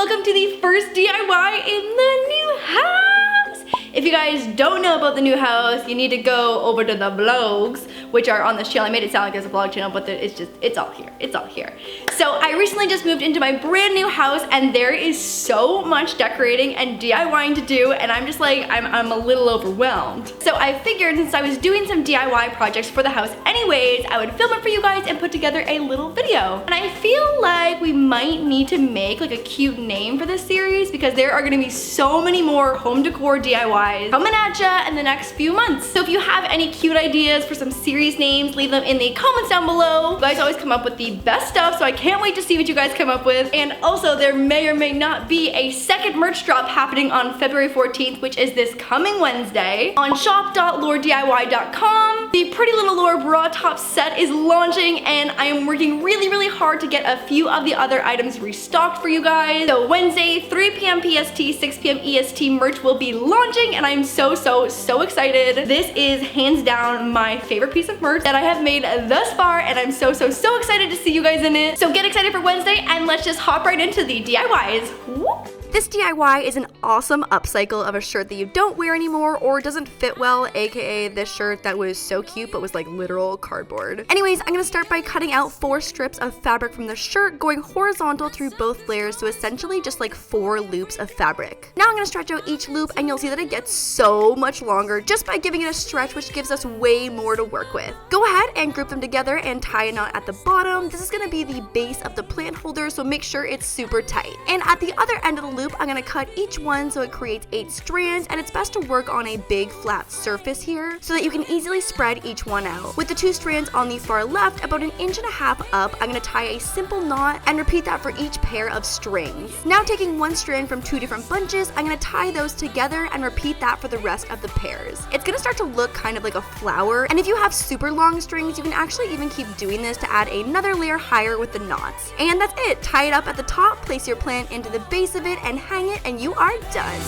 welcome to the first DIY in the new house. If you guys don't know about the new house, you need to go over to the vlogs, which are on this channel. I made it sound like there's a vlog channel, but it's all here. It's all here. So I recently just moved into my brand new house, and there is so much decorating and DIYing to do, and I'm just like, I'm a little overwhelmed. So I figured since I was doing some DIY projects for the house anyways, I would film it for you guys and put together a little video. And I feel like we might need to make like a cute name for this series because there are gonna be so many more home decor DIYs coming at ya in the next few months. So if you have any cute ideas for some series names, leave them in the comments down below. You guys always come up with the best stuff, so I can't wait to see what you guys come up with. And also, there may or may not be a second merch drop happening on February 14th, which is this coming Wednesday, on shop.LaurDIY.com. The Pretty Little Laur bra top set is launching, and I am working really hard to get a few of the other items restocked for you guys. So Wednesday, 3 p.m. PST, 6 p.m. EST merch will be launching, and I'm so excited. This is hands down my favorite piece of merch that I have made thus far, and I'm so excited to see you guys in it. So get excited for Wednesday, and let's just hop right into the DIYs. Whoop. This DIY is an awesome upcycle of a shirt that you don't wear anymore or doesn't fit well, aka this shirt that was so cute but was like literal cardboard. Anyways, I'm gonna start by cutting out 4 strips of fabric from the shirt, going horizontal through both layers, so essentially just like 4 loops of fabric. Now I'm gonna stretch out each loop, and you'll see that it gets so much longer just by giving it a stretch, which gives us way more to work with. Go ahead and group them together and tie a knot at the bottom. This is gonna be the base of the plant holder, so make sure it's super tight. And at the other end of the loop, I'm gonna cut each one so it creates 8 strands, and it's best to work on a big flat surface here so that you can easily spread each one out. With the 2 strands on the far left, about 1.5 inches up, I'm gonna tie a simple knot and repeat that for each pair of strings. Now taking 1 strand from 2 different bunches, I'm gonna tie those together and repeat that for the rest of the pairs. It's gonna start to look kind of like a flower, and if you have super long strings, you can actually even keep doing this to add another layer higher with the knots. And that's it. Tie it up at the top, place your plant into the base of it, and hang it, and you are done.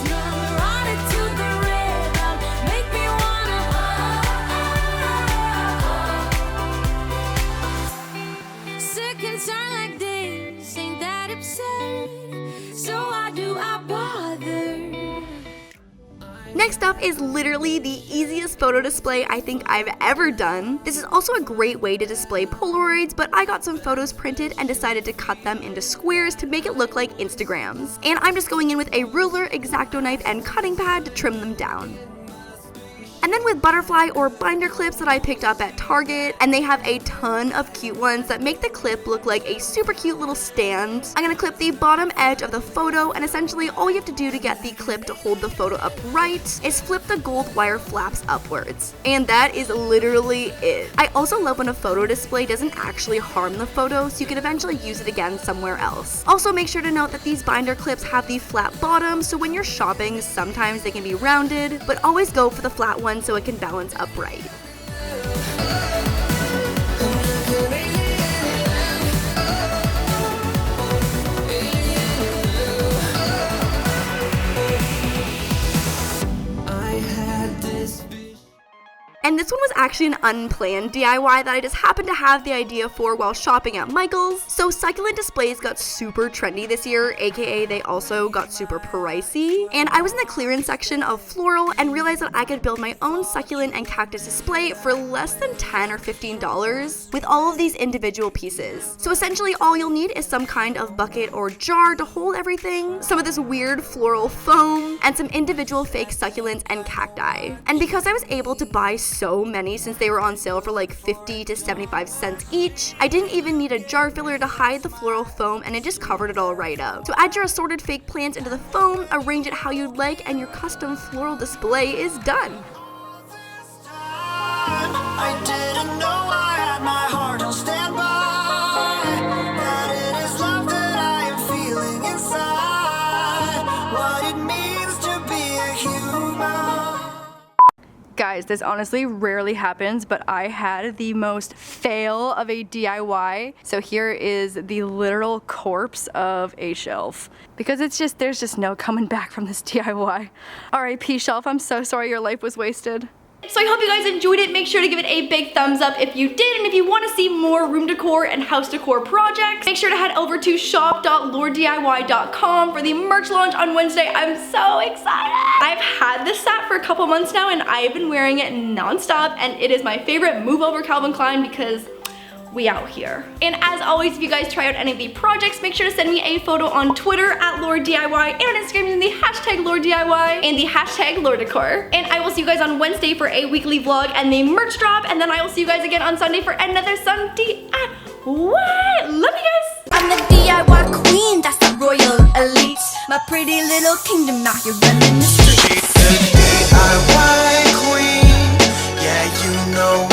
Next up is literally the easiest photo display I think I've ever done. This is also a great way to display Polaroids, but I got some photos printed and decided to cut them into squares to make it look like Instagrams. And I'm just going in with a ruler, X-Acto knife, and cutting pad to trim them down. And then with butterfly or binder clips that I picked up at Target, and they have a ton of cute ones that make the clip look like a super cute little stand. I'm gonna clip the bottom edge of the photo, and essentially all you have to do to get the clip to hold the photo upright is flip the gold wire flaps upwards. And that is literally it. I also love when a photo display doesn't actually harm the photo, so you can eventually use it again somewhere else. Also make sure to note that these binder clips have the flat bottom, so when you're shopping, sometimes they can be rounded, but always go for the flat one so it can balance upright. And this one was actually an unplanned DIY that I just happened to have the idea for while shopping at Michael's. So succulent displays got super trendy this year, aka they also got super pricey. And I was in the clearance section of Floral and realized that I could build my own succulent and cactus display for less than $10 or $15 with all of these individual pieces. So essentially all you'll need is some kind of bucket or jar to hold everything, some of this weird floral foam, and some individual fake succulents and cacti. And because I was able to buy so many since they were on sale for like 50 to 75 cents each, I didn't even need a jar filler to hide the floral foam, and it just covered it all right up. So add your assorted fake plants into the foam, arrange it how you'd like, and your custom floral display is done. I didn't know I had my heart on standby, that it is love that I am feeling inside, what it means to be a human. Guys, this honestly rarely happens, but I had the most fail of a DIY. So here is the literal corpse of a shelf. Because there's just no coming back from this DIY. R.I.P. shelf, I'm so sorry your life was wasted. So I hope you guys enjoyed it. Make sure to give it a big thumbs up if you did, and if you want to see more room decor and house decor projects, make sure to head over to shop.laurdiy.com for the merch launch on Wednesday. I'm so excited. I've had this set for a couple months now and I've been wearing it non-stop, and it is my favorite move over Calvin Klein because we out here. And as always, if you guys try out any of the projects, make sure to send me a photo on Twitter at LaurDIY and on Instagram using the hashtag LaurDIY and the hashtag LaurDecor. And I will see you guys on Wednesday for a weekly vlog and the merch drop, and then I will see you guys again on Sunday for another Sunday. What? Love you guys! I'm the DIY queen, that's the royal elite. My pretty little kingdom out here running the streets. She's the DIY queen, yeah, you know